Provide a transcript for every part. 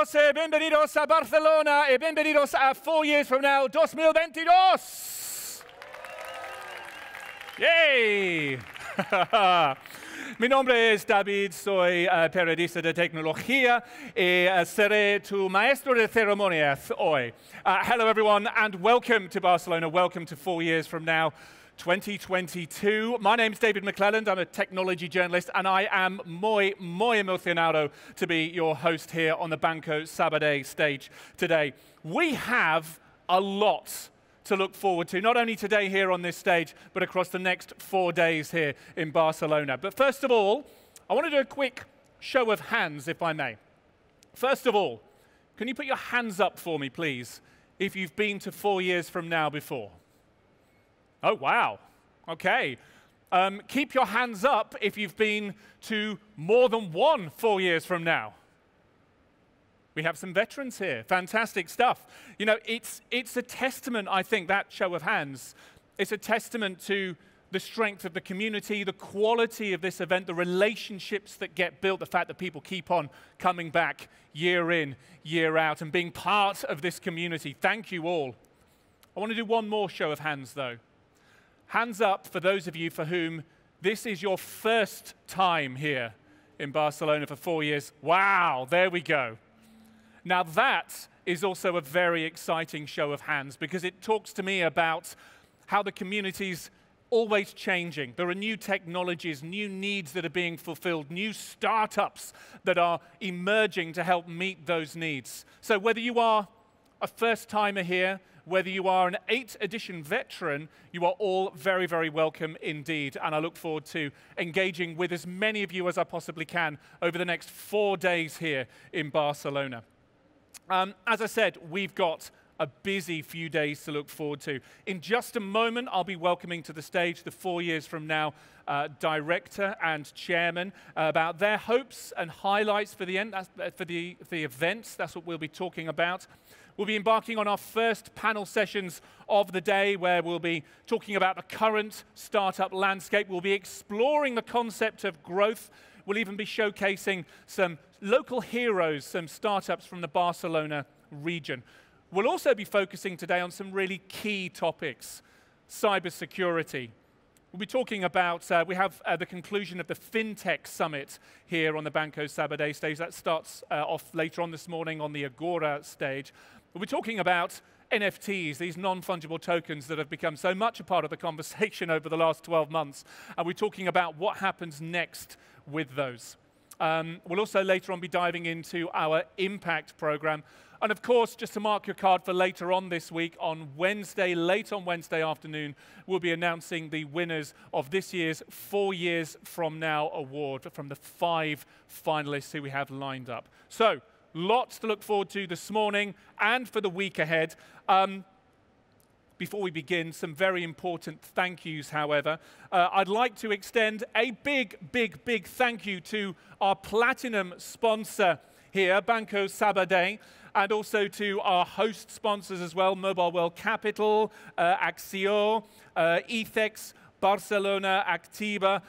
Bienvenidos, bienvenidos a Barcelona, bienvenidos a 4 years from now, 2022. ¡Yay! Mi nombre es David, soy periodista de tecnología y seré tu maestro de ceremonias hoy. Hello everyone and welcome to Barcelona, welcome to 4 years from now, 2022. My name's David McClelland, I'm a technology journalist and I am muy emocionado to be your host here on the Banco Sabadell stage today. We have a lot to look forward to, not only today here on this stage, but across the next 4 days here in Barcelona. But first of all, I want to do a quick show of hands, if I may. First of all, can you put your hands up for me, please, if you've been to 4 years from now before? Oh, wow. Okay. Keep your hands up if you've been to more than one 4 years from now. We have some veterans here. Fantastic stuff. You know, it's a testament, I think, that show of hands. It's a testament to the strength of the community, the quality of this event, the relationships that get built, the fact that people keep on coming back year in, year out, and being part of this community. Thank you all. I want to do one more show of hands, though. Hands up for those of you for whom this is your first time here in Barcelona for 4 years. Wow, there we go. Now that is also a very exciting show of hands because it talks to me about how the community's always changing. There are new technologies, new needs that are being fulfilled, new startups that are emerging to help meet those needs. So whether you are a first-timer here, whether you are an 8th edition veteran, you are all very, very welcome indeed. And I look forward to engaging with as many of you as I possibly can over the next 4 days here in Barcelona. As I said, we've got a busy few days to look forward to. In just a moment, I'll be welcoming to the stage the 4 years from now director and chairman about their hopes and highlights for the events. That's what we'll be talking about. We'll be embarking on our first panel sessions of the day where we'll be talking about the current startup landscape. We'll be exploring the concept of growth. We'll even be showcasing some local heroes, some startups from the Barcelona region. We'll also be focusing today on some really key topics. Cybersecurity. We'll be talking about, we have the conclusion of the FinTech Summit here on the Banco Sabadell stage. That starts off later on this morning on the Agora stage. We'll be talking about NFTs, these non-fungible tokens that have become so much a part of the conversation over the last 12 months. And we're talking about what happens next with those. We'll also later on be diving into our impact program. And of course, just to mark your card for later on this week, on Wednesday, late on Wednesday afternoon, we'll be announcing the winners of this year's 4 Years From Now award from the 5 finalists who we have lined up. So, lots to look forward to this morning and for the week ahead. Before we begin, some very important thank yous, however. I'd like to extend a big thank you to our platinum sponsor here, Banco Sabadell, and also to our host sponsors as well, Mobile World Capital, Axio, Ethex, Barcelona, Activa.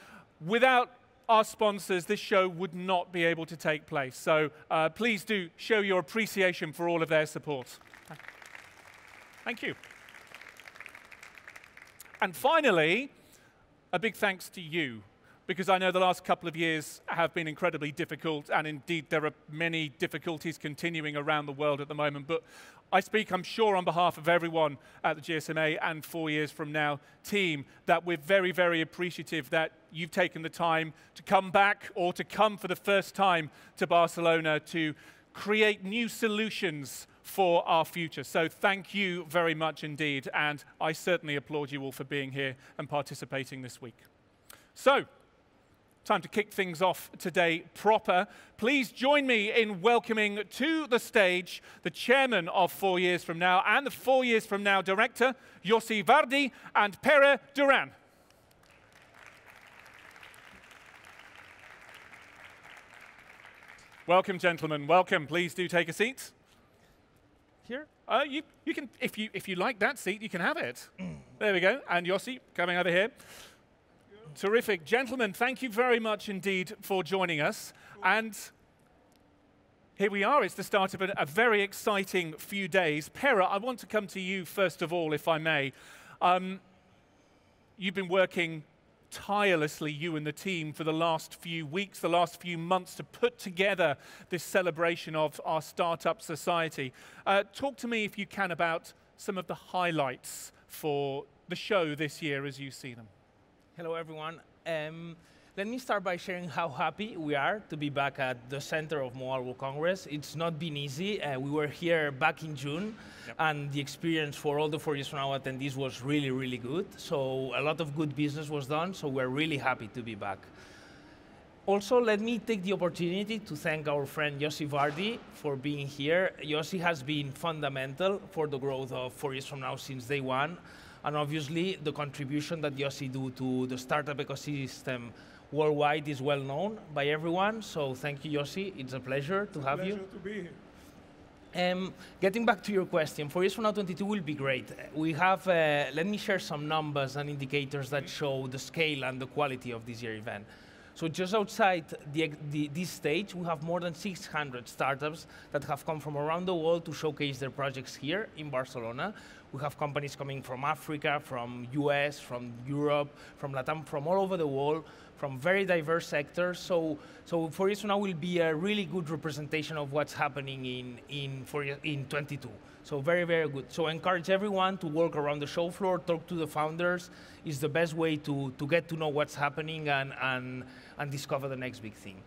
Without our sponsors, this show would not be able to take place. So please do show your appreciation for all of their support. Thank you. And finally, a big thanks to you, because I know the last couple of years have been incredibly difficult, and indeed there are many difficulties continuing around the world at the moment. But I speak, I'm sure, on behalf of everyone at the GSMA and 4 years from now team, that we're very, very appreciative that you've taken the time to come back or to come for the first time to Barcelona to create new solutions for our future. So thank you very much indeed, and I certainly applaud you all for being here and participating this week. So, time to kick things off today proper. Please join me in welcoming to the stage the chairman of 4 Years From Now and the 4 Years From Now director, José Vardi and Pere Duran. Welcome, gentlemen. Welcome. Please do take a seat. Here? You can, if you like that seat, you can have it. There we go. And Yossi, coming over here. Terrific. Gentlemen, thank you very much indeed for joining us. And Here we are. It's the start of a very exciting few days. Pera, I want to come to you first of all, if I may. You've been working tirelessly, you and the team, for the last few weeks, the last few months, to put together this celebration of our startup society. Talk to me, if you can, about some of the highlights for the show this year as you see them. Hello, everyone. Let me start by sharing how happy we are to be back at the center of Mobile Congress. It's not been easy. We were here back in June, and the experience for all the 4YFN attendees was really, really good. So a lot of good business was done, so we're really happy to be back. Also, let me take the opportunity to thank our friend Yossi Vardi for being here. Yossi has been fundamental for the growth of 4YFN since day one, and obviously the contribution that Yossi do to the startup ecosystem worldwide is well known by everyone, so thank you, Yossi. It's a pleasure to have you. Pleasure to be here. Getting back to your question, 4YFN22 will be great. We have, let me share some numbers and indicators that show the scale and the quality of this year's event. So just outside this stage, we have more than 600 startups that have come from around the world to showcase their projects here in Barcelona. We have companies coming from Africa, from US, from Europe, from Latam, from all over the world, from very diverse sectors. So 4YFN will be a really good representation of what's happening in 22. So very, very good. So I encourage everyone to walk around the show floor, talk to the founders. Is the best way to get to know what's happening and discover the next big thing.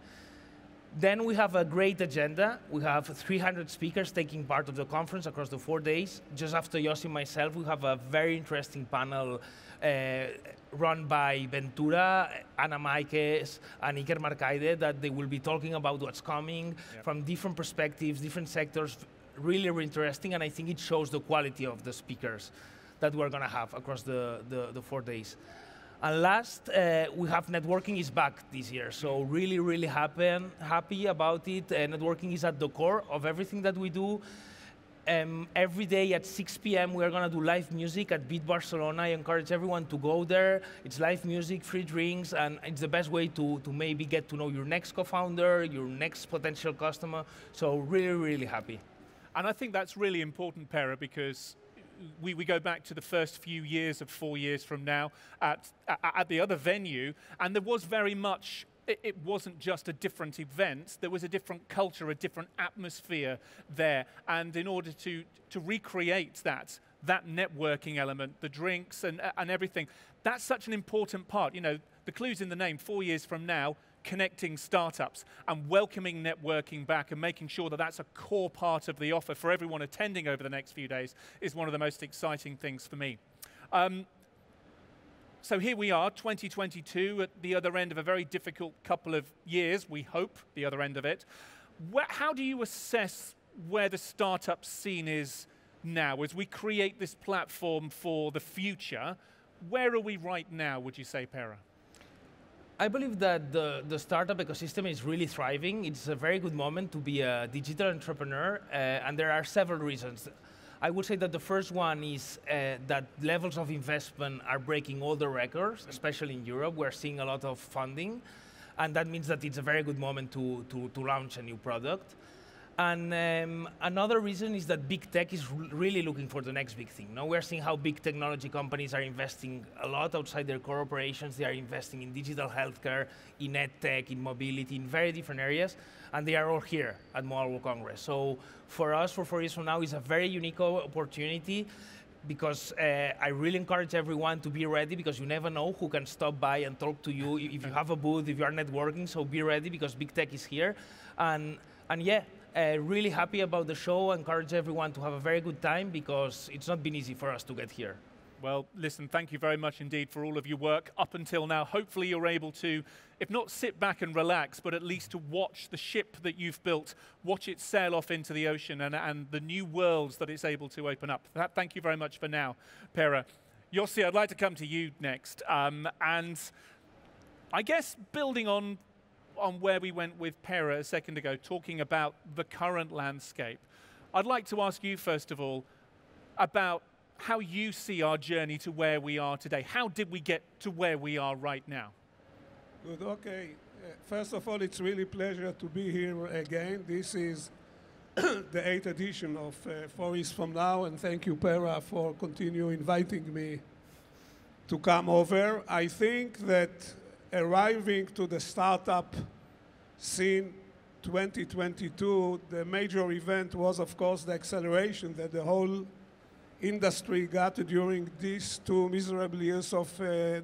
Then we have a great agenda. We have 300 speakers taking part of the conference across the 4 days. Just after Yossi and myself, we have a very interesting panel run by Ventura, Ana Maikes, and Iker Marcaide, that they will be talking about what's coming from different perspectives, different sectors. Really, really interesting, and I think it shows the quality of the speakers that we're going to have across the 4 days. And last, we have networking is back this year, so really, really happy about it. Networking is at the core of everything that we do. Every day at 6 p.m. we're going to do live music at Beat Barcelona. I encourage everyone to go there. It's live music, free drinks, and it's the best way to maybe get to know your next co-founder, your next potential customer. So really, really happy. And I think that's really important, Pera, because we go back to the first few years of 4 years from now at the other venue, and there was very much, it wasn't just a different event, there was a different culture, a different atmosphere there. And in order to recreate that networking element, the drinks and everything, that's such an important part. You know, the clue's in the name, 4 years from now, connecting startups and welcoming networking back and making sure that that's a core part of the offer for everyone attending over the next few days is one of the most exciting things for me. So here we are, 2022, at the other end of a very difficult couple of years, we hope, the other end of it. How do you assess where the startup scene is now as we create this platform for the future? Where are we right now, would you say, Pera? I believe that the startup ecosystem is really thriving. It's a very good moment to be a digital entrepreneur, and there are several reasons. I would say that the first one is that levels of investment are breaking all the records, especially in Europe. We're seeing a lot of funding, and that means that it's a very good moment to launch a new product. And another reason is that big tech is really looking for the next big thing. Now we're seeing how big technology companies are investing a lot outside their core operations. They are investing in digital healthcare, in ed tech, in mobility, in very different areas, and they are all here at Mobile Congress. So for us, for 4YFN now, is a very unique opportunity, because I really encourage everyone to be ready, because you never know who can stop by and talk to you if you have a booth, if you are networking. So be ready, because big tech is here, and yeah. Really happy about the show. Encourage everyone to have a very good time, because it's not been easy for us to get here. Well, listen, thank you very much indeed for all of your work up until now. Hopefully you're able to, if not sit back and relax, but at least to watch the ship that you've built, watch it sail off into the ocean and the new worlds that it's able to open up. Thank you very much for now, Pera. Yossi, I'd like to come to you next. And I guess building on where we went with Pera a second ago, talking about the current landscape, I'd like to ask you, first of all, about how you see our journey to where we are today. How did we get to where we are right now? Good, okay. First of all, it's really a pleasure to be here again. This is the 8th edition of 4 Years From Now, and thank you, Pera, for continue inviting me to come over. I think that arriving to the startup scene 2022, the major event was, of course, the acceleration that the whole industry got during these 2 miserable years of the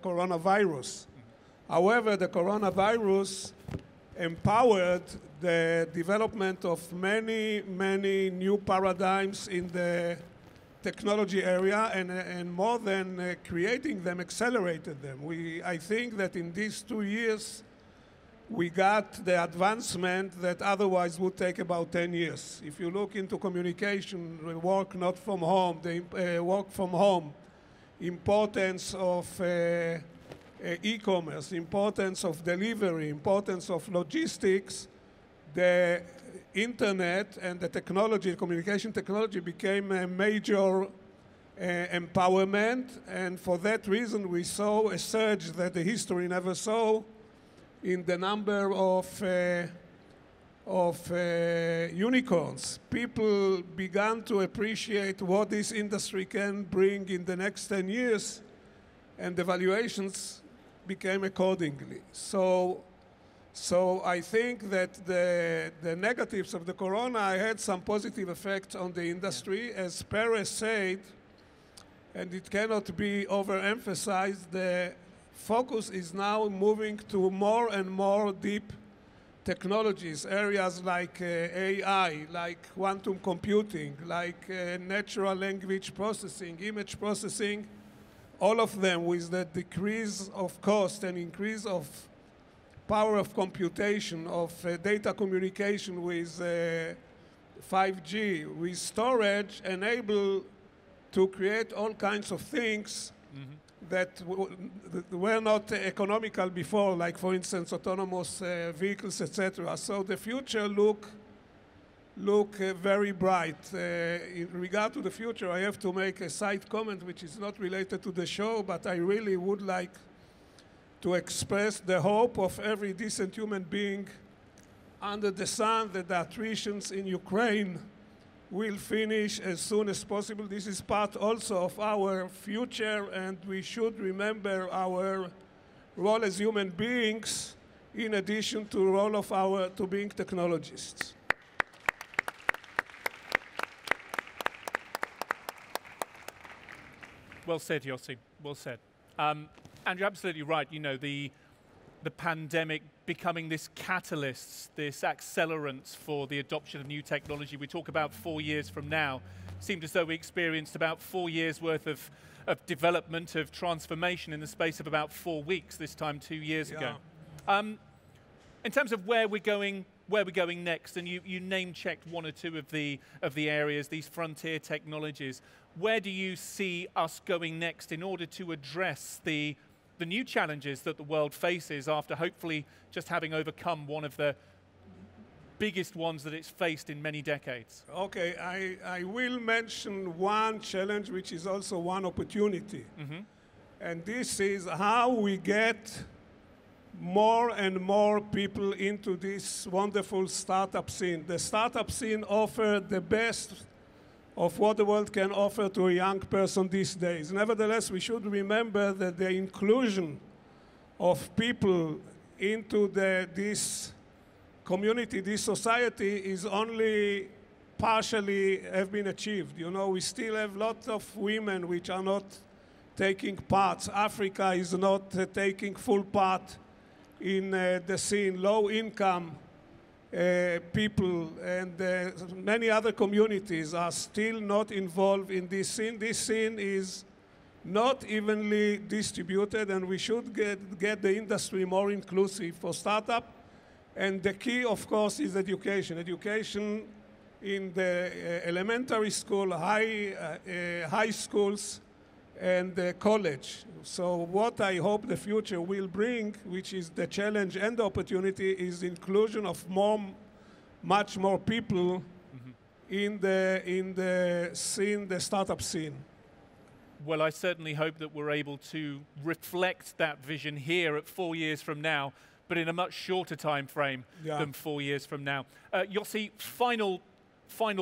coronavirus. However, the coronavirus empowered the development of many, many new paradigms in the technology area, and more than creating them, accelerated them. I think that in these 2 years, we got the advancement that otherwise would take about 10 years. If you look into communication, work not from home, the work from home, importance of e-commerce, importance of delivery, importance of logistics, the internet and the technology, communication technology became a major empowerment, and for that reason we saw a surge that the history never saw in the number of unicorns. People began to appreciate what this industry can bring in the next 10 years, and the valuations became accordingly. So I think that the negatives of the corona had some positive effects on the industry. As Perez said, and it cannot be overemphasized, the focus is now moving to more and more deep technologies, areas like AI, like quantum computing, like natural language processing, image processing, all of them with the decrease of cost and increase of power of computation, of data communication with 5G, with storage, enable to create all kinds of things that were not economical before, like, for instance, autonomous vehicles, etc. So the future look very bright. In regard to the future, I have to make a side comment which is not related to the show, but I really would like to express the hope of every decent human being under the sun that the attritions in Ukraine will finish as soon as possible. This is part also of our future, and we should remember our role as human beings in addition to the role of to being technologists. Well said, Yossi. Well said. And you're absolutely right. You know, the pandemic becoming this catalyst, this accelerant for the adoption of new technology. We talk about 4 years from now. It seemed as though we experienced about 4 years worth of development, of transformation in the space of about 4 weeks, this time 2 years ago. In terms of where we're going next, and you name-checked 1 or 2 of the areas, these frontier technologies. Where do you see us going next in order to address the new challenges that the world faces after hopefully just having overcome one of the biggest ones that it's faced in many decades? Okay, I will mention one challenge which is also one opportunity. And this is how we get more and more people into this wonderful startup scene. The startup scene offers the best of what the world can offer to a young person these days. Nevertheless, we should remember that the inclusion of people into this community, this society, is only partially have been achieved. You know, we still have lots of women which are not taking part. Africa is not taking full part in the scene. Low income people and many other communities are still not involved in this scene. This scene is not evenly distributed, and we should get the industry more inclusive for startup. And the key, of course, is education. Education in the elementary school, high schools, and college. So what I hope the future will bring, which is the challenge and the opportunity, is inclusion of much more people in the scene, the startup scene. Well, I certainly hope that we're able to reflect that vision here at 4 years from now. but in a much shorter time frame than 4 years from now. Yossi, final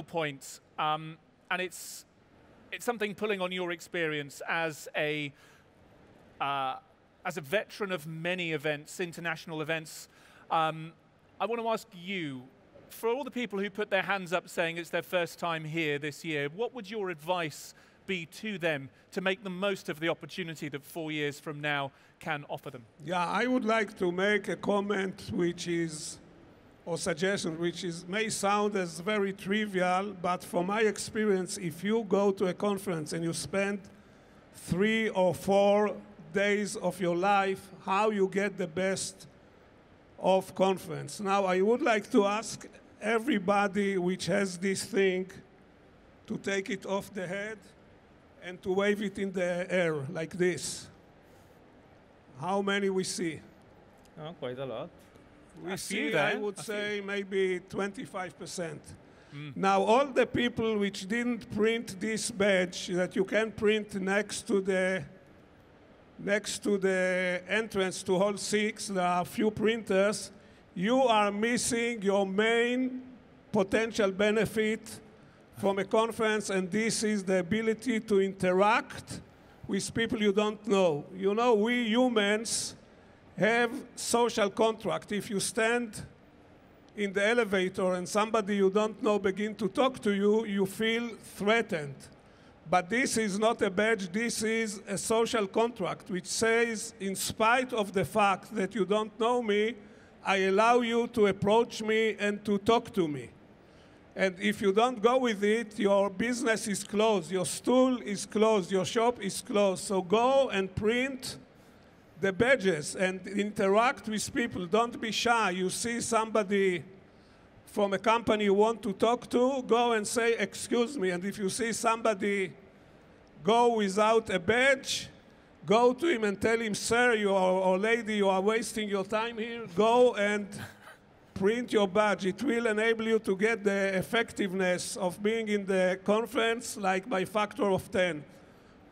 points, and it's something pulling on your experience as a veteran of many events, international events. I want to ask you, for all the people who put their hands up saying it's their first time here this year, what would your advice be to them to make the most of the opportunity that 4 years from now can offer them? Yeah, I would like to make a comment or suggestion which may sound as very trivial, but from my experience, if you go to a conference and you spend 3 or 4 days of your life, how you get the best of conference. Now, I would like to ask everybody which has this thing to take it off the head and to wave it in the air like this. How many we see? Oh, quite a lot. We see, I would say, maybe 25%. Now, all the people which didn't print this badge that you can print next to the entrance to Hall 6, there are a few printers, you are missing your main potential benefit from a conference, and this is the ability to interact with people you don't know. You know, we humans have social contract. If you stand in the elevator and somebody you don't know begin to talk to you, you feel threatened. But this is not a badge, this is a social contract which says, in spite of the fact that you don't know me, I allow you to approach me and to talk to me. And if you don't go with it, your business is closed, your stool is closed, your shop is closed. So go and print the badges and interact with people. Don't be shy. You see somebody from a company you want to talk to, go and say, excuse me. And if you see somebody go without a badge, go to him and tell him, sir, or lady, you are wasting your time here. Go and print your badge. It will enable you to get the effectiveness of being in the conference like by factor of 10.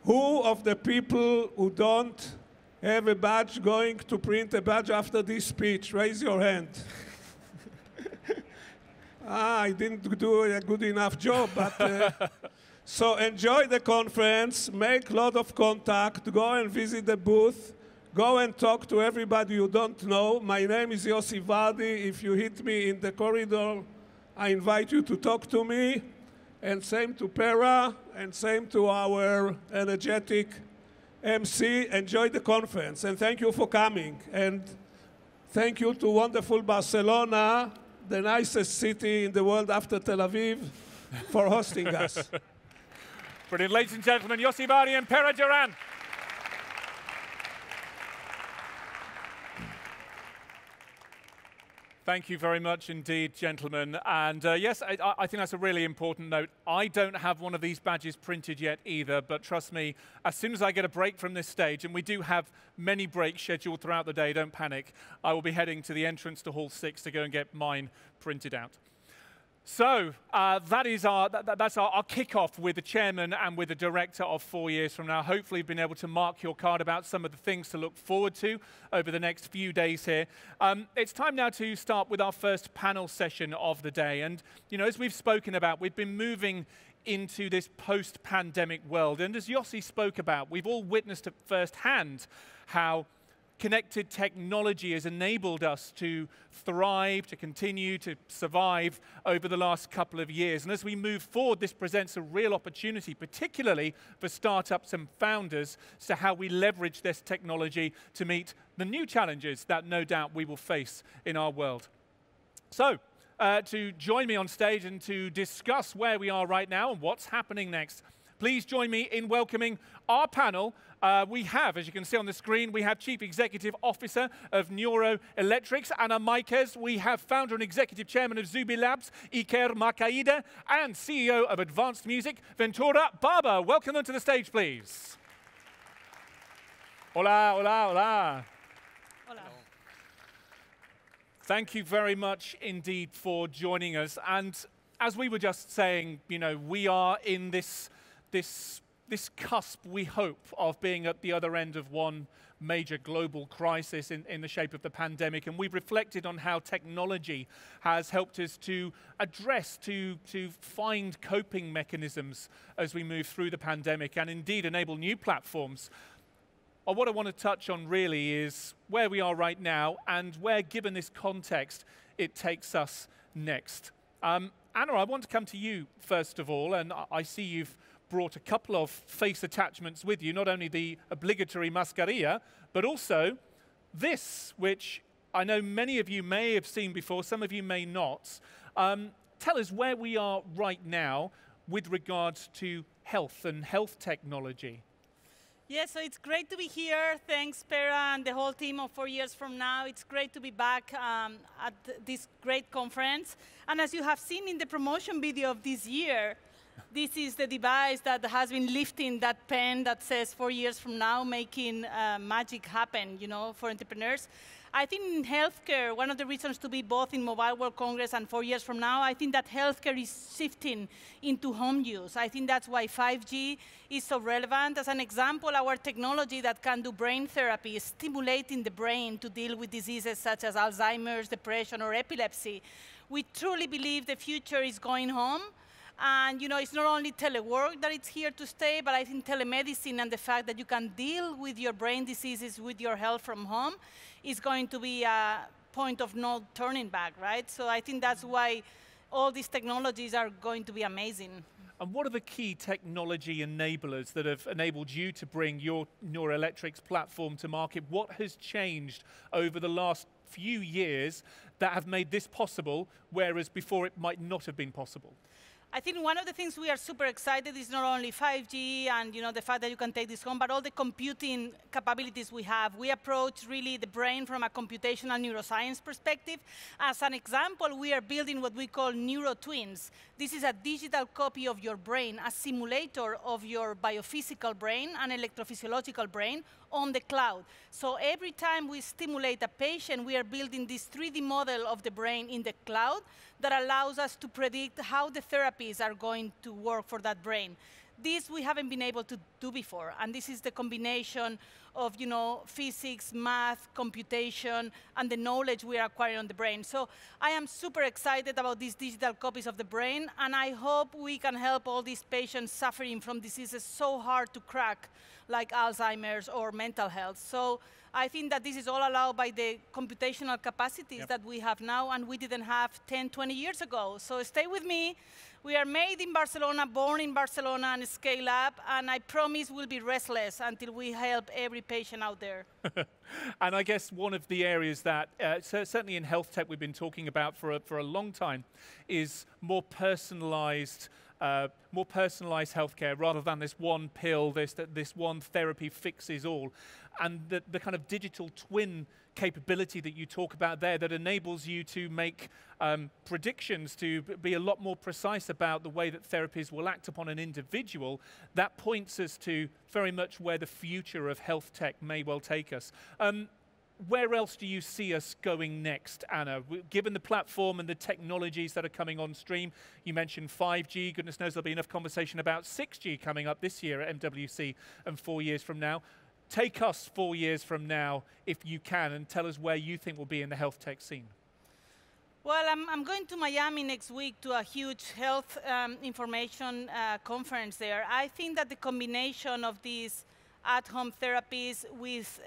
Who of the people who don't have a badge going to print a badge after this speech? Raise your hand. I didn't do a good enough job, but so enjoy the conference, make a lot of contact, go and visit the booth, go and talk to everybody you don't know. My name is Yossi Vardi. If you hit me in the corridor, I invite you to talk to me. And same to Pera, and same to our energetic MC. Enjoy the conference, and thank you for coming. And thank you to wonderful Barcelona, the nicest city in the world after Tel Aviv, for hosting us. Brilliant. Ladies and gentlemen, Yossi Vardi and Pera Duran. Thank you very much indeed, gentlemen. And yes, I think that's a really important note. I don't have one of these badges printed yet either, but trust me, as soon as I get a break from this stage, and we do have many breaks scheduled throughout the day, don't panic, I will be heading to the entrance to Hall 6 to go and get mine printed out. So that's our kickoff with the chairman and with the director of 4 years from now. Hopefully you've been able to mark your card about some of the things to look forward to over the next few days here. It's time now to start with our first panel session of the day. And you know, as we've spoken about, we've been moving into this post-pandemic world. And as Yossi spoke about, we've all witnessed at firsthand how connected technology has enabled us to thrive, to continue to survive over the last couple of years. And as we move forward, this presents a real opportunity, particularly for startups and founders, as to how we leverage this technology to meet the new challenges that no doubt we will face in our world. So, to join me on stage and to discuss where we are right now and what's happening next, please join me in welcoming our panel. We have, as you can see on the screen, we have Chief Executive Officer of Neuroelectrics, Anna Maikes. We have Founder and Executive Chairman of Zubi Labs, Iker Makaida, and CEO of Advanced Music, Ventura Barber. Welcome them to the stage, please. Hola, hola, hola. Hola. Thank you very much indeed for joining us. And as we were just saying, you know, we are in this cusp, we hope, of being at the other end of one major global crisis in the shape of the pandemic, and we've reflected on how technology has helped us to address, to find coping mechanisms as we move through the pandemic, and indeed enable new platforms. What I want to touch on really is where we are right now and where, given this context, it takes us next. Anna, I want to come to you first of all, and I see you've brought a couple of face attachments with you, not only the obligatory mascarilla, but also this, which I know many of you may have seen before, some of you may not. Tell us where we are right now with regards to health and health technology. Yes, so it's great to be here. Thanks, Pera, and the whole team of 4 years from now. It's great to be back at this great conference. And as you have seen in the promotion video of this year, this is the device that has been lifting that pen that says 4 years from now, making magic happen, you know, for entrepreneurs. I think in healthcare, one of the reasons to be both in Mobile World Congress and 4 years from now, I think that healthcare is shifting into home use. I think that's why 5G is so relevant. As an example, our technology that can do brain therapy is stimulating the brain to deal with diseases such as Alzheimer's, depression, or epilepsy. We truly believe the future is going home. And you know, it's not only telework that it's here to stay, but I think telemedicine and the fact that you can deal with your brain diseases with your health from home is going to be a point of no turning back, right? So I think that's why all these technologies are going to be amazing. And what are the key technology enablers that have enabled you to bring your Neuroelectrics platform to market? What has changed over the last few years that have made this possible, whereas before it might not have been possible? I think one of the things we are super excited is not only 5G and you know the fact that you can take this home, but all the computing capabilities we have. We approach really the brain from a computational neuroscience perspective. As an example, we are building what we call neurotwins. This is a digital copy of your brain, a simulator of your biophysical brain and electrophysiological brain on the cloud. So every time we stimulate a patient, we are building this 3D model of the brain in the cloud that allows us to predict how the therapies are going to work for that brain. This we haven't been able to do before, and this is the combination of physics, math, computation, and the knowledge we are acquiring on the brain. So I am super excited about these digital copies of the brain, and I hope we can help all these patients suffering from diseases so hard to crack, like Alzheimer's or mental health. So I think that this is all allowed by the computational capacities that we have now, and we didn't have 10, 20 years ago. So stay with me. We are made in Barcelona, born in Barcelona, and scale up, and I promise we'll be restless until we help every patient out there. And I guess one of the areas that, certainly in health tech, we've been talking about for a long time, is more personalized healthcare, rather than this one pill, this one therapy fixes all. And the kind of digital twin capability that you talk about there that enables you to make predictions, to be a lot more precise about the way that therapies will act upon an individual, that points us to very much where the future of health tech may well take us. Where else do you see us going next, Anna? Given the platform and the technologies that are coming on stream, you mentioned 5G, goodness knows there'll be enough conversation about 6G coming up this year at MWC and 4 years from now. Take us 4 years from now, if you can, and tell us where you think we'll be in the health tech scene. Well, I'm going to Miami next week to a huge health information conference there. I think that the combination of these at-home therapies with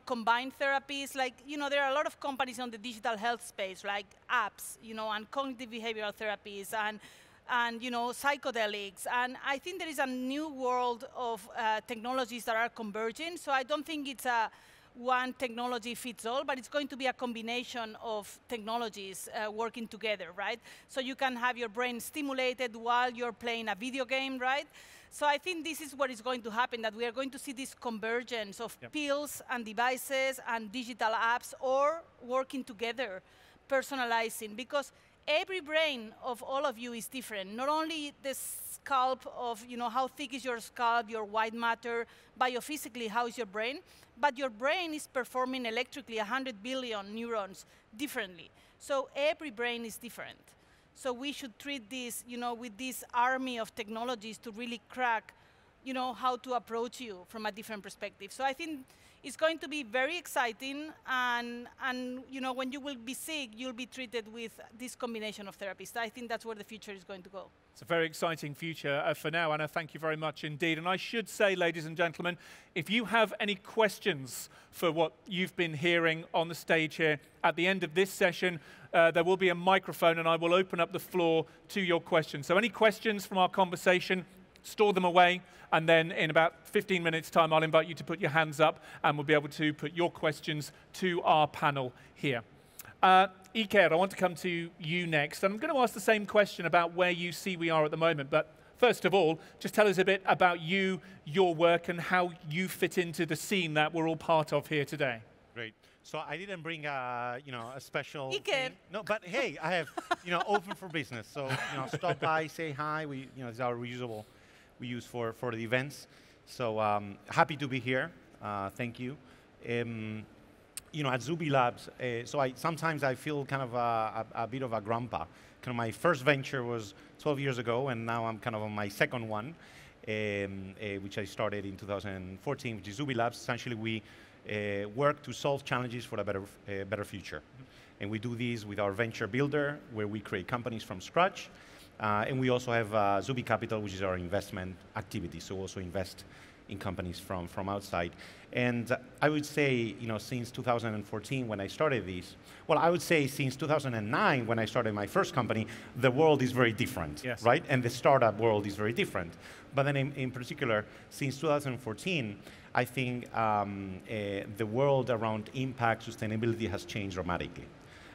combined therapies, like, there are a lot of companies on the digital health space, like apps, and cognitive behavioral therapies, and psychedelics. And I think there is a new world of technologies that are converging. So I don't think it's a one technology fits all, but it's going to be a combination of technologies working together, right? So you can have your brain stimulated while you're playing a video game, right? So I think this is what is going to happen, that we are going to see this convergence of pills and devices and digital apps, or working together, personalizing, because every brain of all of you is different. Not only the scalp of, how thick is your scalp, your white matter, biophysically, how is your brain, but your brain is performing electrically 100 billion neurons differently. So every brain is different. So we should treat this, with this army of technologies to really crack, how to approach you from a different perspective. So I think It's going to be very exciting, and you know, when you will be sick, you'll be treated with this combination of therapies. I think that's where the future is going to go. It's a very exciting future for now, Anna. Thank you very much indeed. And I should say, ladies and gentlemen, if you have any questions for what you've been hearing on the stage here, at the end of this session, there will be a microphone, and I will open up the floor to your questions. So any questions from our conversation, store them away, and then in about 15 minutes' time, I'll invite you to put your hands up, and we'll be able to put your questions to our panel here. Iker, I want to come to you next. I'm going to ask the same question about where you see we are at the moment, but first of all, just tell us a bit about you, your work, and how you fit into the scene that we're all part of here today. Great. So I didn't bring a special Iker. thing. No, but hey, I have open for business. So stop by, say hi. We it's our reusable we use for the events. So happy to be here. Thank you. At Zuby Labs, sometimes I feel kind of a bit of a grandpa. Kind of my first venture was 12 years ago, and now I'm kind of on my second one, which I started in 2014, which is Zuby Labs. Essentially, we work to solve challenges for a better future. And we do this with our venture builder, where we create companies from scratch. And we also have Zuby Capital, which is our investment activity. So we also invest in companies from outside. And I would say, since 2014 when I started this, well, I would say since 2009 when I started my first company, the world is very different, yes. Right? And the startup world is very different. But then in particular, since 2014, I think the world around impact, sustainability has changed dramatically.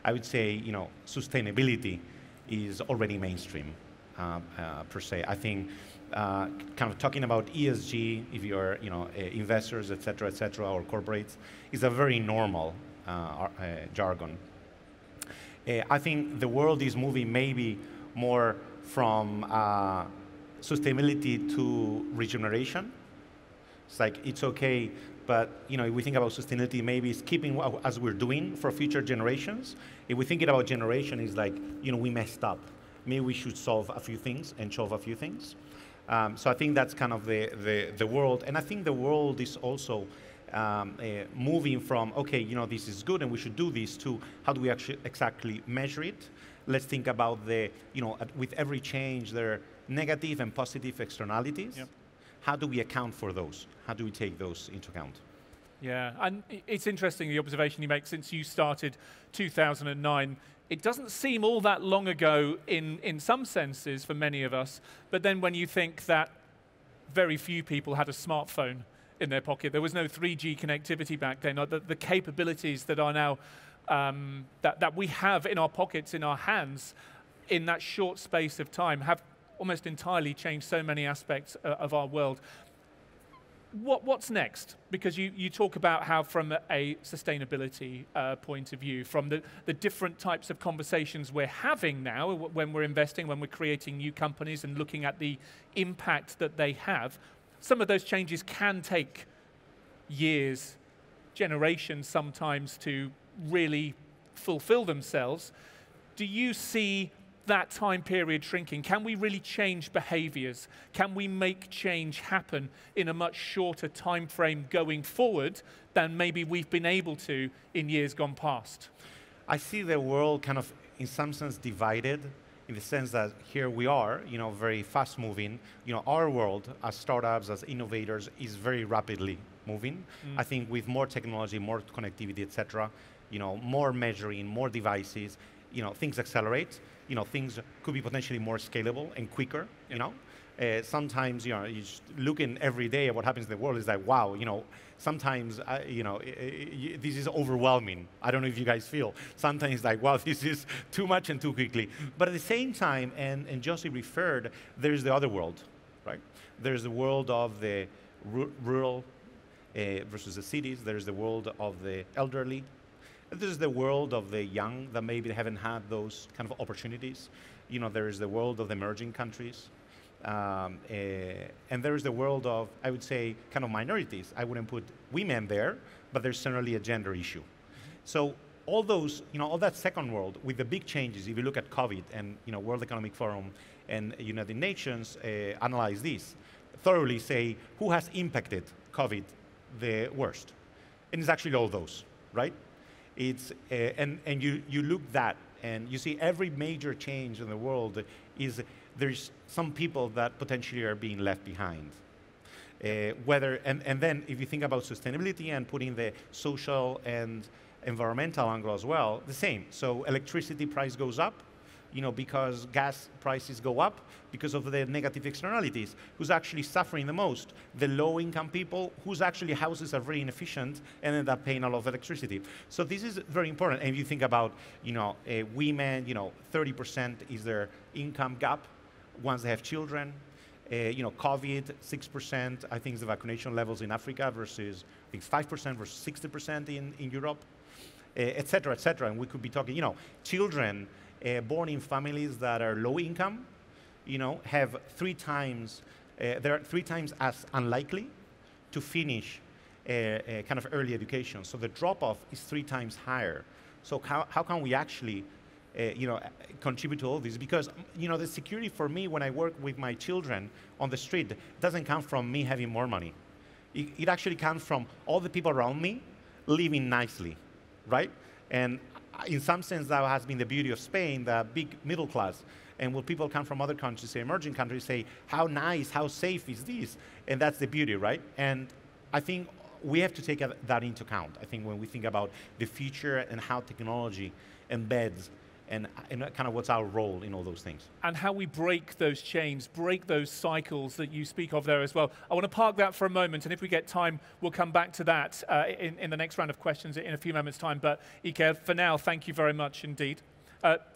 I would say, sustainability is already mainstream, per se. I think kind of talking about ESG, if you're investors, et cetera, or corporates, is a very normal jargon. I think the world is moving maybe more from sustainability to regeneration. It's like, it's okay, but if we think about sustainability, maybe it's keeping as we're doing for future generations. If we think about generation, it's like, we messed up. Maybe we should solve a few things and solve a few things. So I think that's kind of the world. And I think the world is also moving from, okay, this is good and we should do this, to how do we actually exactly measure it? Let's think about with every change, there are negative and positive externalities. Yep. How do we account for those? How do we take those into account? Yeah, and it's interesting, the observation you make since you started 2009. It doesn't seem all that long ago in some senses for many of us, but then when you think that very few people had a smartphone in their pocket, there was no 3G connectivity back then, the capabilities that are now, that we have in our pockets, in our hands, in that short space of time, have almost entirely changed so many aspects of our world. What's next? Because you talk about how from a sustainability point of view, from the different types of conversations we're having now when we're investing, when we're creating new companies and looking at the impact that they have, some of those changes can take years, generations sometimes to really fulfill themselves. Do you see that time period shrinking? Can we really change behaviors? Can we make change happen in a much shorter time frame going forward than maybe we've been able to in years gone past? I see the world kind of, in some sense, divided, in the sense that here we are, very fast moving. Our world as startups, as innovators, is very rapidly moving. I think with more technology, more connectivity, et cetera, more measuring, more devices, things accelerate. Things could be potentially more scalable and quicker. Sometimes you just looking every day at what happens in the world is like, wow. Sometimes this is overwhelming. I don't know if you guys feel. Sometimes like, wow, this is too much and too quickly. But at the same time, and Josie referred, there's the other world, right? There's the world of the rural versus the cities. There's the world of the elderly. This is the world of the young that maybe haven't had those kind of opportunities. There is the world of the emerging countries. And there is the world of, I would say, kind of minorities. I wouldn't put women there, but there's certainly a gender issue. So all those, all that second world with the big changes, if you look at COVID and, World Economic Forum and United Nations analyze this, thoroughly say who has impacted COVID the worst. And it's actually all those, right? It's, and you look that, and you see every major change in the world is there's some people that potentially are being left behind. And then if you think about sustainability and putting the social and environmental angle as well, the same. So electricity price goes up, because gas prices go up because of the negative externalities. Who's actually suffering the most? The low-income people whose actually houses are very inefficient and end up paying a lot of electricity. So this is very important. And if you think about, women, 30% is their income gap once they have children. COVID, 6%, I think is the vaccination levels in Africa versus, I think 5% versus 60% in Europe, et cetera, et cetera. And we could be talking, children born in families that are low income, have they're 3 times as unlikely to finish kind of early education. So the drop-off is 3 times higher. So how can we actually contribute to all this? Because, the security for me when I work with my children on the street doesn't come from me having more money. It actually comes from all the people around me living nicely, right? And in some sense, that has been the beauty of Spain, the big middle class. And when people come from other countries, say emerging countries, say, how nice, how safe is this? And that's the beauty, right? And I think we have to take that into account. I think when we think about the future and how technology embeds and kind of what's our role in all those things. And how we break those chains, break those cycles that you speak of there as well. I want to park that for a moment, and if we get time, we'll come back to that in the next round of questions in a few moments' time. But Iker, for now, thank you very much indeed.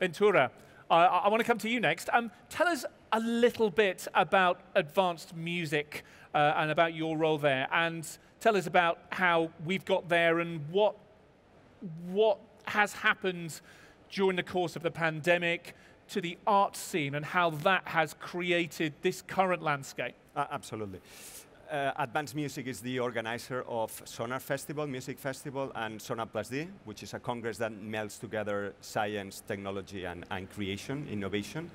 Ventura, I want to come to you next. Tell us a little bit about advanced music and about your role there, and tell us about how we've got there and what has happened during the course of the pandemic to the art scene and how that has created this current landscape. Absolutely. Advanced Music is the organizer of Sonar Festival, Music Festival, and Sonar Plus D, which is a congress that melts together science, technology, and creation, innovation.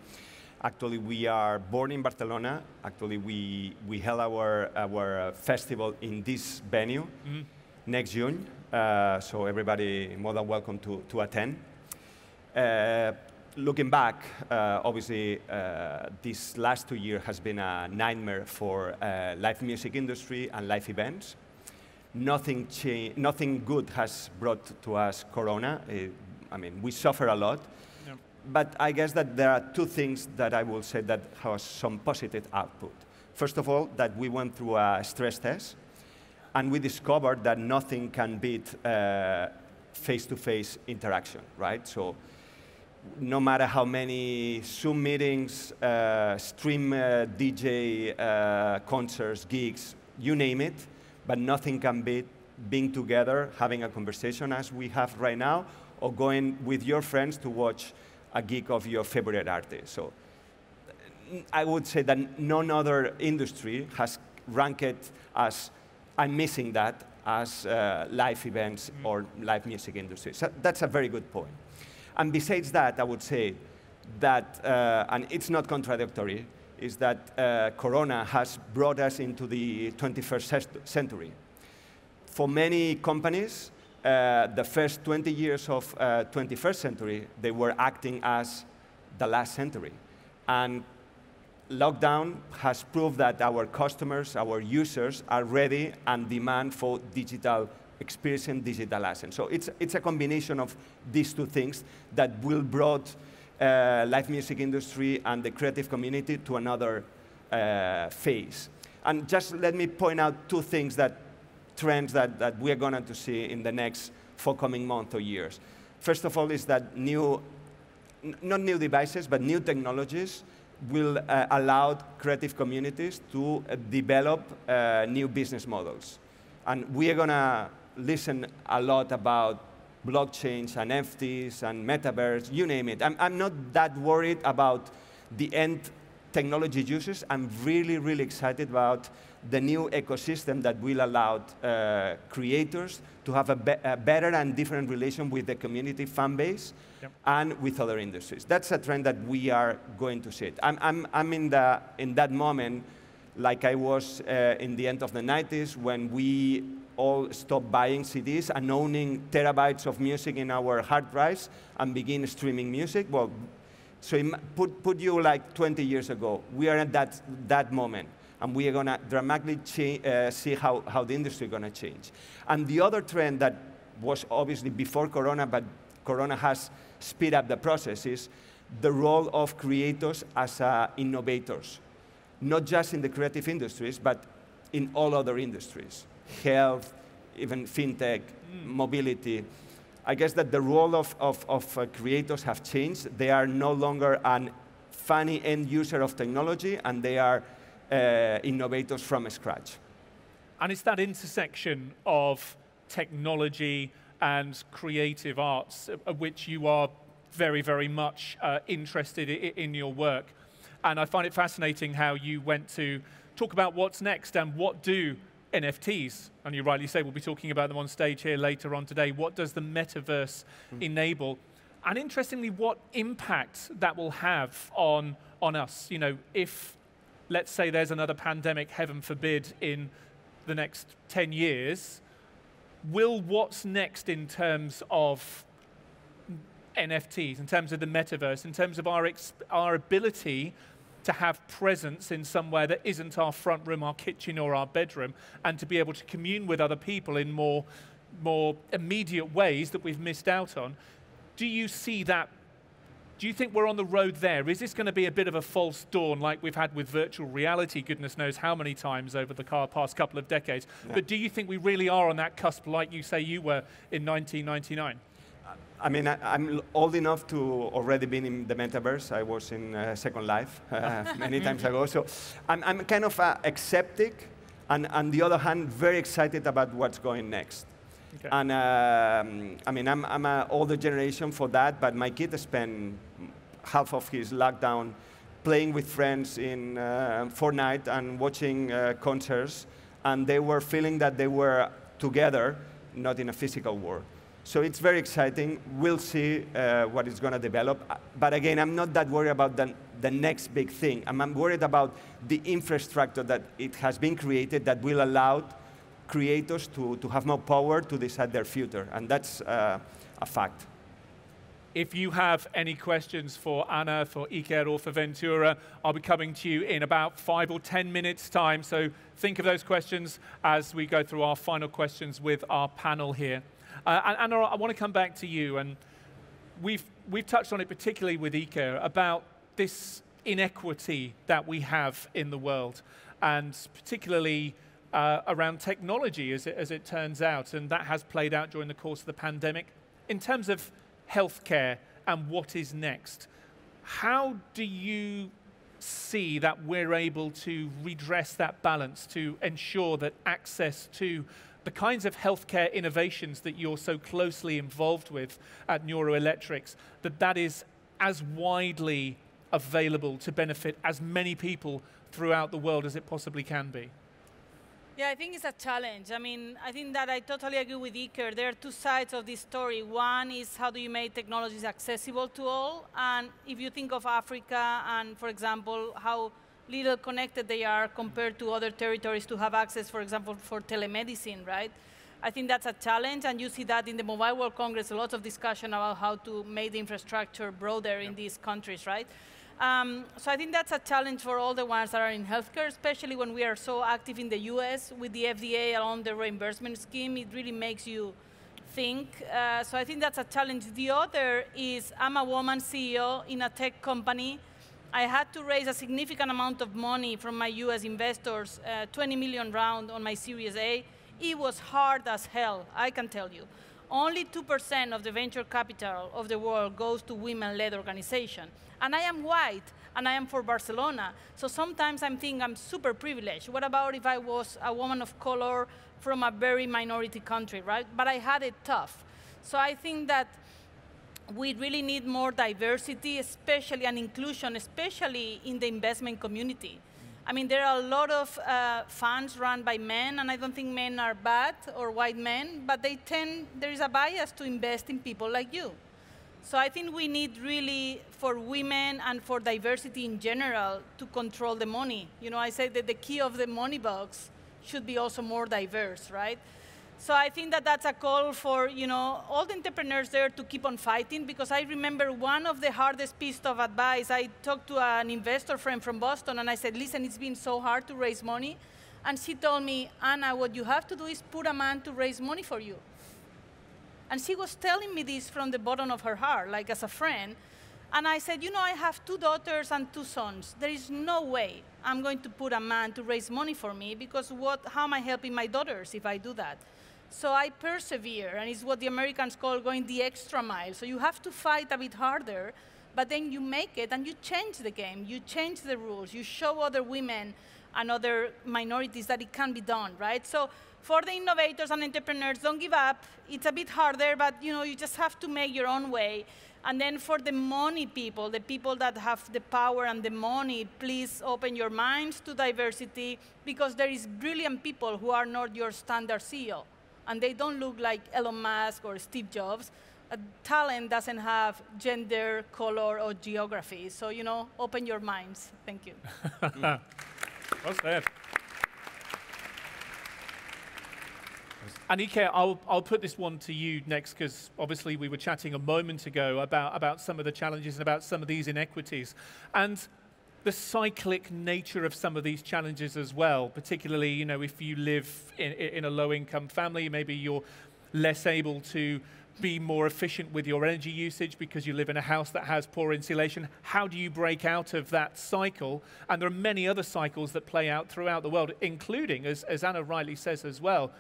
Actually, we are born in Barcelona. Actually, we held our festival in this venue next June, so everybody more than welcome to attend. Looking back, obviously, this last 2 years has been a nightmare for live music industry and live events. Nothing good has brought to us Corona. I mean, we suffer a lot. Yep. But I guess that there are 2 things that I will say that have some positive output. First of all, that we went through a stress test, and we discovered that nothing can beat face-to-face interaction, right? So, no matter how many Zoom meetings, stream DJ concerts, gigs, you name it, but nothing can beat being together, having a conversation as we have right now, or going with your friends to watch a gig of your favorite artist. So I would say that none other industry has ranked as, I'm missing that, as live events or live music industry. So that's a very good point. And besides that, I would say that, and it's not contradictory, is that Corona has brought us into the 21st century. For many companies, the first 20 years of 21st century, they were acting as the last century. And lockdown has proved that our customers, our users, are ready and demand for digital experience and digital assets. So it's a combination of these 2 things that will brought live music industry and the creative community to another phase. And just let me point out 2 things trends that we are going to see in the next forthcoming months or years. First of all is that not new devices, but new technologies will allow creative communities to develop new business models. And we are going to listen a lot about blockchains and NFTs and metaverse, you name it. I'm not that worried about the end technology users. I'm really, really excited about the new ecosystem that will allow creators to have a better and different relation with the community fan base and with other industries. That's a trend that we are going to see. I'm in that moment like I was in the end of the 90s when we all stop buying CDs and owning terabytes of music in our hard drives and begin streaming music. Well, so put you like 20 years ago. We are at that moment, and we are going to dramatically see how the industry is going to change. And the other trend that was obviously before Corona, but Corona has speed up the process, is the role of creators as innovators, not just in the creative industries, but in all other industries, health, even fintech, mobility. I guess that the role of creators have changed. They are no longer a funny end user of technology, and they are innovators from scratch. And it's that intersection of technology and creative arts, of which you are very, very much interested in your work. And I find it fascinating how you went to talk about what's next and what do NFTs, and you rightly say we'll be talking about them on stage here later on today. What does the metaverse enable? And interestingly, what impact that will have on us. You know, if, let's say there's another pandemic, heaven forbid, in the next 10 years, will what's next in terms of NFTs, in terms of the metaverse, in terms of our ability to have presence in somewhere that isn't our front room, our kitchen, or our bedroom, and to be able to commune with other people in more immediate ways that we've missed out on. Do you see that? Do you think we're on the road there? Is this going to be a bit of a false dawn like we've had with virtual reality, goodness knows how many times over the past couple of decades? Yeah. But do you think we really are on that cusp like you say you were in 1999? I mean, I'm old enough to already been in the metaverse. I was in Second Life many times ago. So I'm kind of skeptic, and on the other hand, very excited about what's going next. Okay. And I mean, I'm an older generation for that, but my kid spent half of his lockdown playing with friends in Fortnite and watching concerts, and they were feeling that they were together, not in a physical world. So it's very exciting. We'll see what is going to develop. But again, I'm not that worried about the next big thing. I'm worried about the infrastructure that it has been created that will allow creators to have more power to decide their future. And that's a fact. If you have any questions for Anna, for Iker, or for Ventura, I'll be coming to you in about 5 or 10 minutes' time. So think of those questions as we go through our final questions with our panel here. Anna, I want to come back to you, and we've touched on it particularly with Iker about this inequity that we have in the world, and particularly around technology, as it turns out, and that has played out during the course of the pandemic. In terms of healthcare and what is next, how do you see that we're able to redress that balance to ensure that access to the kinds of healthcare innovations that you're so closely involved with at Neuroelectrics, that is as widely available to benefit as many people throughout the world as it possibly can be? Yeah, I think it's a challenge. I mean, I think that I totally agree with Iker. There are two sides of this story. One is how do you make technologies accessible to all? And if you think of Africa and, for example, how little connected they are compared to other territories to have access, for example, for telemedicine, right? I think that's a challenge, and you see that in the Mobile World Congress, a lot of discussion about how to make the infrastructure broader in these countries, right? So I think that's a challenge for all the ones that are in healthcare, especially when we are so active in the US with the FDA along the reimbursement scheme. It really makes you think. So I think that's a challenge. The other is I'm a woman CEO in a tech company. I had to raise a significant amount of money from my US investors, 20 million round on my Series A. It was hard as hell, I can tell you. Only 2% of the venture capital of the world goes to women-led organizations. And I am white, and I am for Barcelona. So sometimes I'm thinking I'm super privileged. What about if I was a woman of color from a very minority country, right? But I had it tough. So I think that we really need more diversity, especially and inclusion, especially in the investment community. I mean, there are a lot of funds run by men, and I don't think men are bad or white men, but there is a bias to invest in people like you. So I think we need really, for women and for diversity in general, to control the money. You know, I say that the key of the money box should be also more diverse, right? So I think that that's a call for all the entrepreneurs there to keep on fighting, because I remember one of the hardest pieces of advice. I talked to an investor friend from Boston, and I said, listen, it's been so hard to raise money. And she told me, Anna, what you have to do is put a man to raise money for you. And she was telling me this from the bottom of her heart, like as a friend. And I said, I have 2 daughters and 2 sons. There is no way I'm going to put a man to raise money for me, because how am I helping my daughters if I do that? So I persevere, and it's what the Americans call going the extra mile. So you have to fight a bit harder, but then you make it, and you change the game. You change the rules. You show other women and other minorities that it can be done, right? So for the innovators and entrepreneurs, don't give up. It's a bit harder, but you just have to make your own way. And then for the money people, the people that have the power and the money, please open your minds to diversity, because there is brilliant people who are not your standard CEO. And they don't look like Elon Musk or Steve Jobs. Talent doesn't have gender, color, or geography. So, open your minds. Thank you. Well said. Anike, I'll put this one to you next, because obviously we were chatting a moment ago about some of the challenges and about some of these inequities. And the cyclic nature of some of these challenges as well, particularly, if you live in a low-income family, maybe you're less able to be more efficient with your energy usage because you live in a house that has poor insulation. How do you break out of that cycle? And there are many other cycles that play out throughout the world, including, as Anna rightly says as well,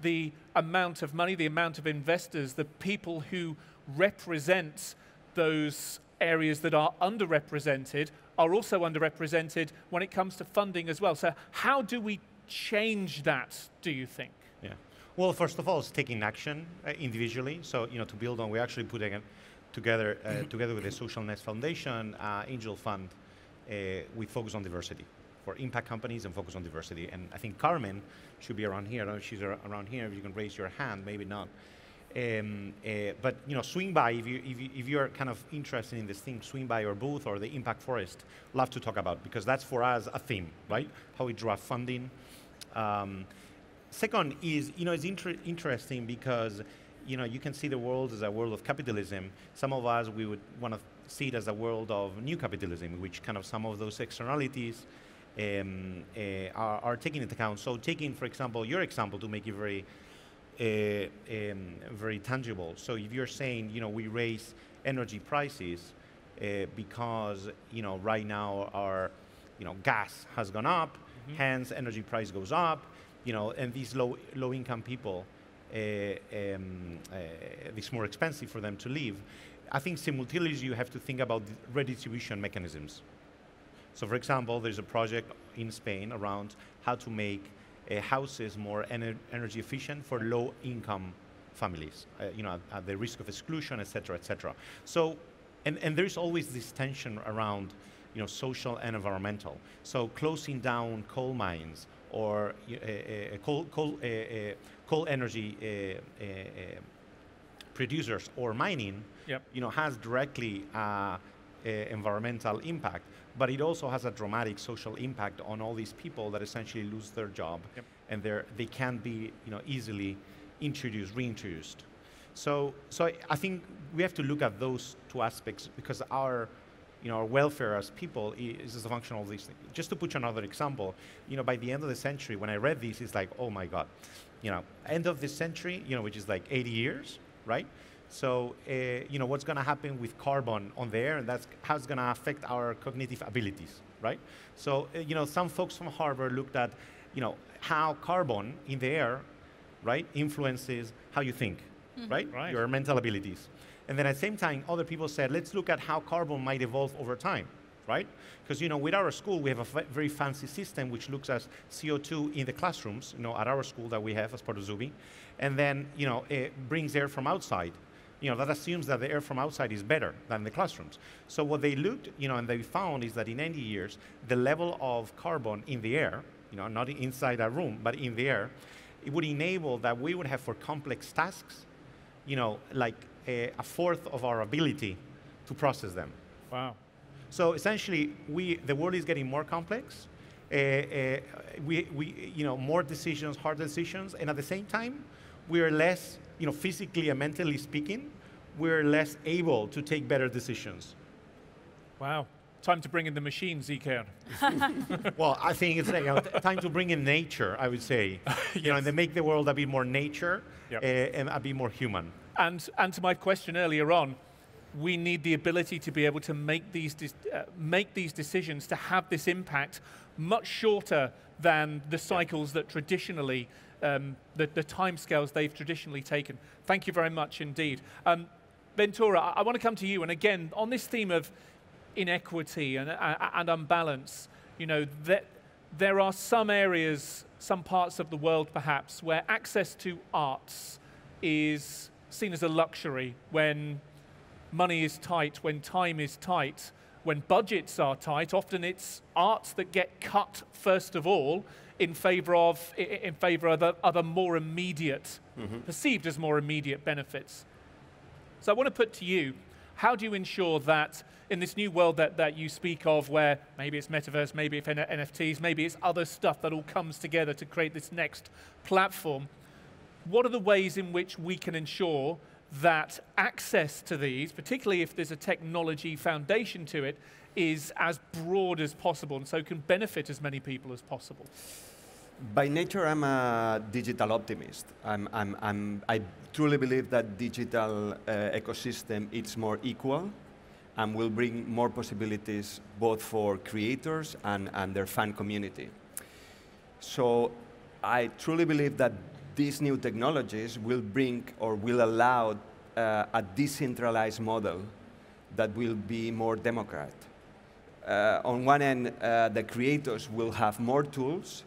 the amount of money, the amount of investors, the people who represent those areas that are underrepresented are also underrepresented when it comes to funding as well. So how do we change that, do you think? Yeah. Well, first of all, it's taking action individually. So, to build on, we actually put together with the Social Nest Foundation Angel Fund, we focus on diversity for impact companies and focus on diversity. And I think Carmen should be around here. I don't know if she's around here. If you can raise your hand, maybe not. But swing by if you're kind of interested in this thing. Swing by our booth or the Impact Forest. Love to talk about, because that's for us a theme, right? How we draw funding. Second is it's interesting because you can see the world as a world of capitalism. Some of us we would want to see it as a world of new capitalism, which kind of some of those externalities are taken into account. So taking, for example, your example to make it very tangible. So if you're saying, we raise energy prices because, right now our, gas has gone up, hence energy price goes up, and these low-income people, it's more expensive for them to live. I think simultaneously you have to think about redistribution mechanisms. So for example, there's a project in Spain around how to make houses more energy efficient for low-income families, at the risk of exclusion, et cetera, et cetera. So, and there's always this tension around, social and environmental. So closing down coal mines or coal energy producers or mining, yep, has directly environmental impact, but it also has a dramatic social impact on all these people that essentially lose their job, yep, and they can't be easily reintroduced. So I think we have to look at those 2 aspects, because our welfare as people is a function of these things. Just to put you another example, by the end of the century, when I read this, it's like, oh my God, end of this century, which is like 80 years, right? So, what's going to happen with carbon on the air, and that's how it's going to affect our cognitive abilities, right? So, some folks from Harvard looked at, how carbon in the air, right, influences how you think, right? Your mental abilities. And then at the same time, other people said, let's look at how carbon might evolve over time, right? Because, with our school, we have a very fancy system which looks at CO2 in the classrooms, at our school that we have as part of Zubi, and then, it brings air from outside. That assumes that the air from outside is better than the classrooms. So what they looked, and they found is that in 90 years, the level of carbon in the air, not inside a room, but in the air, it would enable that we would have for complex tasks, like a fourth of our ability to process them. Wow. So essentially, the world is getting more complex. More decisions, hard decisions, and at the same time, we're less, physically and mentally speaking, we're less able to take better decisions. Wow. Time to bring in the machines, Iker. Well, I think it's time to bring in nature, I would say. Yes. And they make the world a bit more nature, Yep. And a bit more human. And to my question earlier on, we need the ability to be able to make these decisions, to have this impact much shorter than the cycles that traditionally, the timescales they've traditionally taken. Thank you very much indeed. Ventura, I want to come to you, and again, on this theme of inequity and unbalance, there are some areas, some parts of the world perhaps, where access to arts is seen as a luxury when money is tight, when time is tight, when budgets are tight. Often it's arts that get cut first of all in favor of other more immediate, perceived as more immediate benefits. So I want to put to you, how do you ensure that in this new world that you speak of, where maybe it's metaverse, maybe it's NFTs, maybe it's other stuff that all comes together to create this next platform, what are the ways in which we can ensure that access to these, particularly if there's a technology foundation to it, is as broad as possible and so can benefit as many people as possible? By nature, I'm a digital optimist. I truly believe that digital ecosystem is more equal and will bring more possibilities both for creators and their fan community. So I truly believe that these new technologies will bring or will allow a decentralized model that will be more democratic. On one end, the creators will have more tools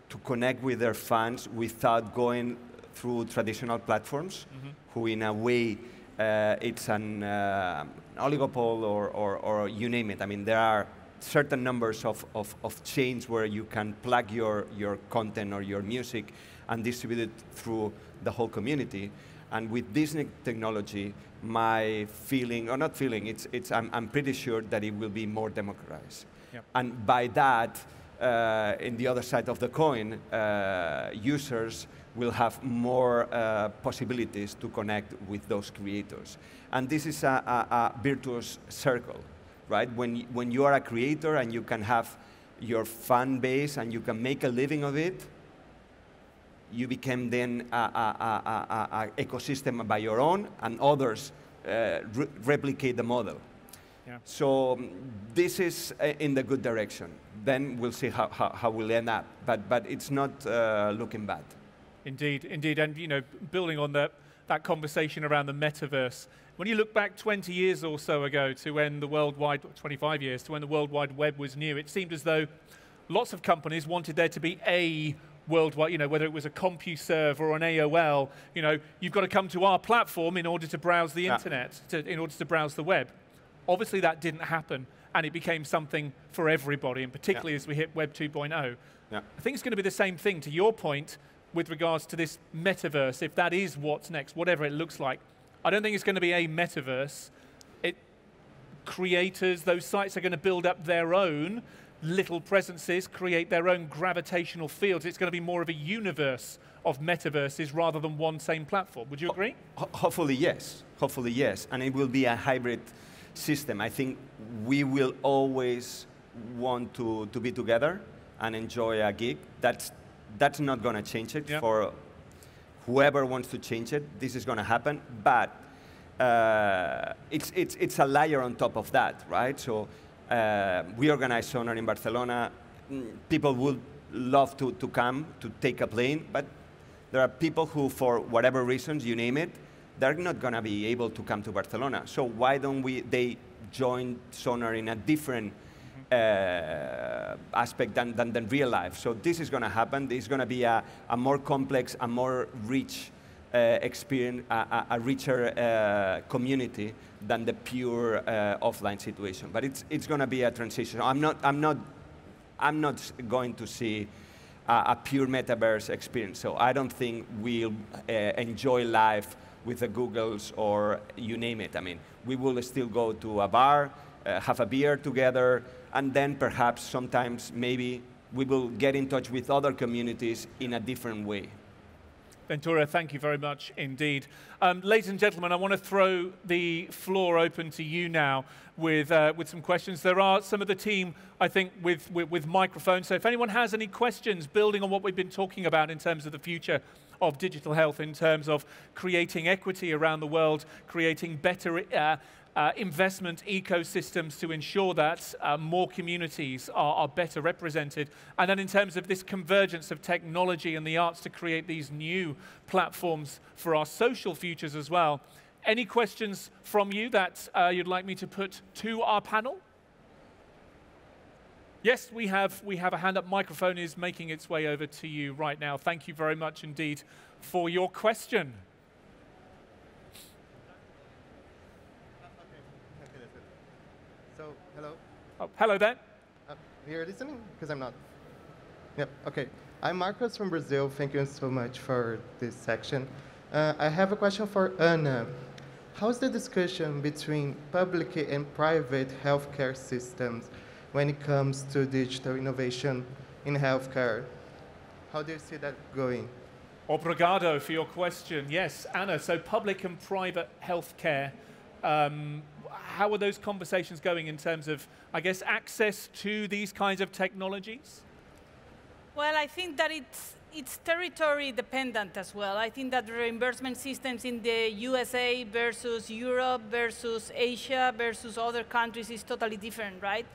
to connect with their fans without going through traditional platforms, who in a way, it's an oligopoly or you name it. I mean, there are certain numbers of chains where you can plug your content or your music and distribute it through the whole community. And with this technology, my feeling, or not feeling, I'm pretty sure that it will be more democratized. Yep. And by that, in the other side of the coin, users will have more possibilities to connect with those creators. And this is a virtuous circle, right? When you are a creator and you can have your fan base and you can make a living of it, you become then a ecosystem by your own, and others replicate the model. Yeah. So this is in the good direction. Then we'll see how we'll end up. But it's not looking bad. Indeed, indeed. And building on that conversation around the metaverse, when you look back 20 years or so ago to when the 25 years, to when the World Wide Web was new, it seemed as though lots of companies wanted there to be a worldwide, whether it was a CompuServe or an AOL, you've got to come to our platform in order to browse the internet, in order to browse the web. Obviously, that didn't happen, and it became something for everybody, and particularly as we hit Web 2.0. Yeah. I think it's going to be the same thing, to your point, with regards to this metaverse, if that is what's next, whatever it looks like. I don't think it's going to be a metaverse. Creators, those sites are going to build up their own little presences, create their own gravitational fields. It's going to be more of a universe of metaverses rather than one same platform. Would you agree? Hopefully, yes. Hopefully, yes. And it will be a hybrid system. I think we will always want to be together and enjoy a gig. That's not going to change it. Yep. For whoever wants to change it, this is going to happen. But it's a layer on top of that, right? So we organize Sonar in Barcelona. People would love to come, to take a plane, but there are people who, for whatever reasons, you name it, they're not going to be able to come to Barcelona. So why don't they join Sonar in a different aspect than real life? So this is going to happen. This is going to be a more complex, a more rich experience, a richer community than the pure offline situation. But it's going to be a transition. I'm not going to see a pure metaverse experience. So I don't think we'll enjoy life with the Googles or you name it. I mean, we will still go to a bar, have a beer together, and then perhaps sometimes maybe we will get in touch with other communities in a different way. Ventura, thank you very much indeed. Ladies and gentlemen, I want to throw the floor open to you now with some questions. There are some of the team, I think, with microphones. So if anyone has any questions building on what we've been talking about in terms of the future of digital health, in terms of creating equity around the world, creating better investment ecosystems to ensure that more communities are better represented. And then in terms of this convergence of technology and the arts to create these new platforms for our social futures as well. Any questions from you that you'd like me to put to our panel? Yes, we have a hand up. Microphone is making its way over to you right now. Thank you very much indeed for your question. So, hello. Oh, hello there. You're listening? Because I'm not. Yep, okay. I'm Marcos from Brazil. Thank you so much for this section. I have a question for Ana. How's the discussion between public and private healthcare systems when it comes to digital innovation in healthcare? How do you see that going? Obrigado for your question. Yes, Anna, so public and private healthcare, how are those conversations going in terms of, I guess, access to these kinds of technologies? Well, I think that it's territory dependent as well. I think that the reimbursement systems in the USA versus Europe versus Asia versus other countries is totally different, right?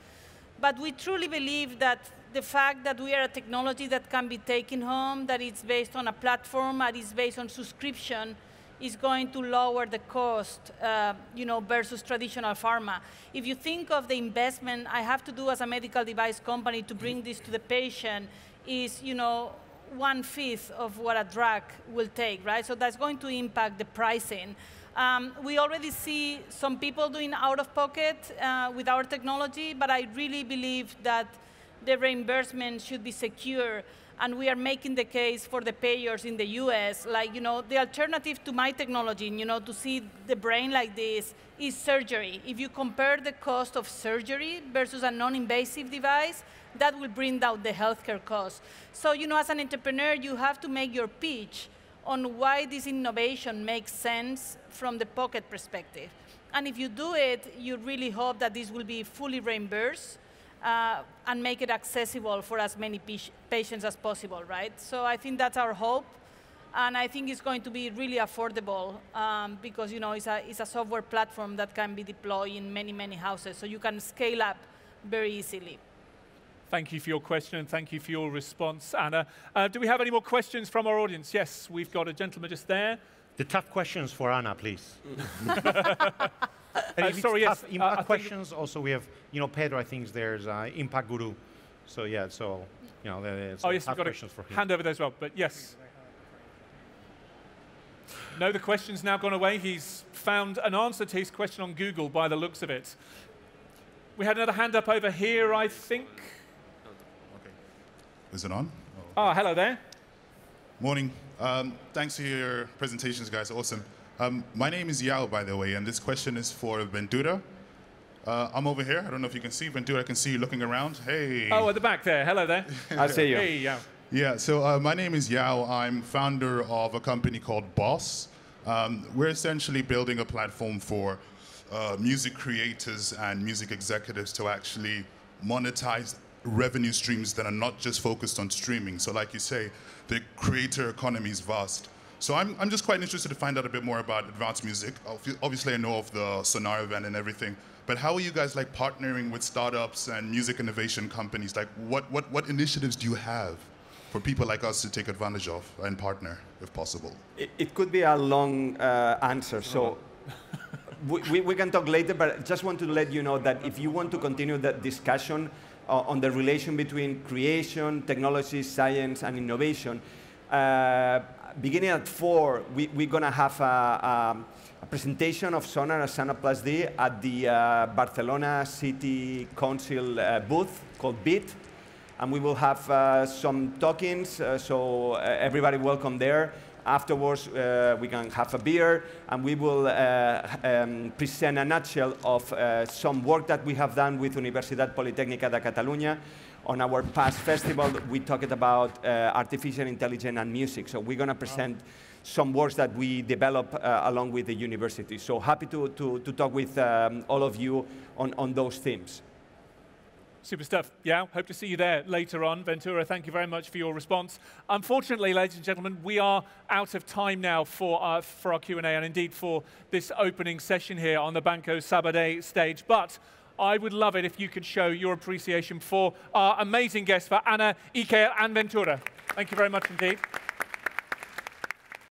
But we truly believe that the fact that we are a technology that can be taken home, that it's based on a platform, that is based on subscription, is going to lower the cost, versus traditional pharma. If you think of the investment I have to do as a medical device company to bring this to the patient, is 1/5 of what a drug will take, right? So that's going to impact the pricing. We already see some people doing out-of-pocket with our technology, but I really believe that the reimbursement should be secure, and we are making the case for the payers in the US, like, the alternative to my technology, to see the brain like this, is surgery. If you compare the cost of surgery versus a non-invasive device, that will bring down the healthcare cost. So, as an entrepreneur, you have to make your pitch on why this innovation makes sense from the pocket perspective. And if you do it, you really hope that this will be fully reimbursed and make it accessible for as many patients as possible, right? So I think that's our hope. And I think it's going to be really affordable because, it's a software platform that can be deployed in many, many houses. So you can scale up very easily. Thank you for your question, and thank you for your response, Anna. Do we have any more questions from our audience? Yes, we've got a gentleman just there. The tough questions for Anna, please. Sorry, yes. Impact questions. Also, we have, Pedro, I think there's Impact Guru. So, yeah, it's yes, tough we've got questions for him. Hand over there as well, but yes. No, the question's now gone away. He's found an answer to his question on Google by the looks of it. We had another hand up over here, I think. Okay. Is it on? Oh, hello there. Morning. Thanks for your presentations, guys. Awesome. My name is Yao, by the way, and this question is for Ventura. I'm over here. I don't know if you can see. Ventura, I can see you looking around. Hey. Oh, at the back there. Hello there. I see you. Hey, Yao. Yeah, so my name is Yao. I'm founder of a company called Boss. We're essentially building a platform for music creators and music executives to actually monetize revenue streams that are not just focused on streaming. So like you say, the creator economy is vast. So I'm just quite interested to find out a bit more about advanced music. Obviously, I know of the Sonar event and everything, but how are you guys like partnering with startups and music innovation companies? Like what initiatives do you have for people like us to take advantage of and partner, if possible? It could be a long answer, so we can talk later, but I just want to let you know that if you want to continue that discussion on the relation between creation, technology, science, and innovation, beginning at 4, we're going to have a presentation of Sonar and Sonar Plus D at the Barcelona City Council booth called BIT. And we will have some talkings, so everybody welcome there. Afterwards, we can have a beer, and we will present a nutshell of some work that we have done with Universitat Politécnica de Catalunya On our past festival, we talked about artificial intelligence and music. So we're going to present some works that we develop along with the university. So happy to talk with all of you on those themes. Super stuff. Yeah, hope to see you there later on. Ventura, thank you very much for your response. Unfortunately, ladies and gentlemen, we are out of time now for our Q&A and indeed for this opening session here on the Banco Sabadell stage. But I would love it if you could show your appreciation for our amazing guests, for Anna, Ike, and Ventura. Thank you very much indeed.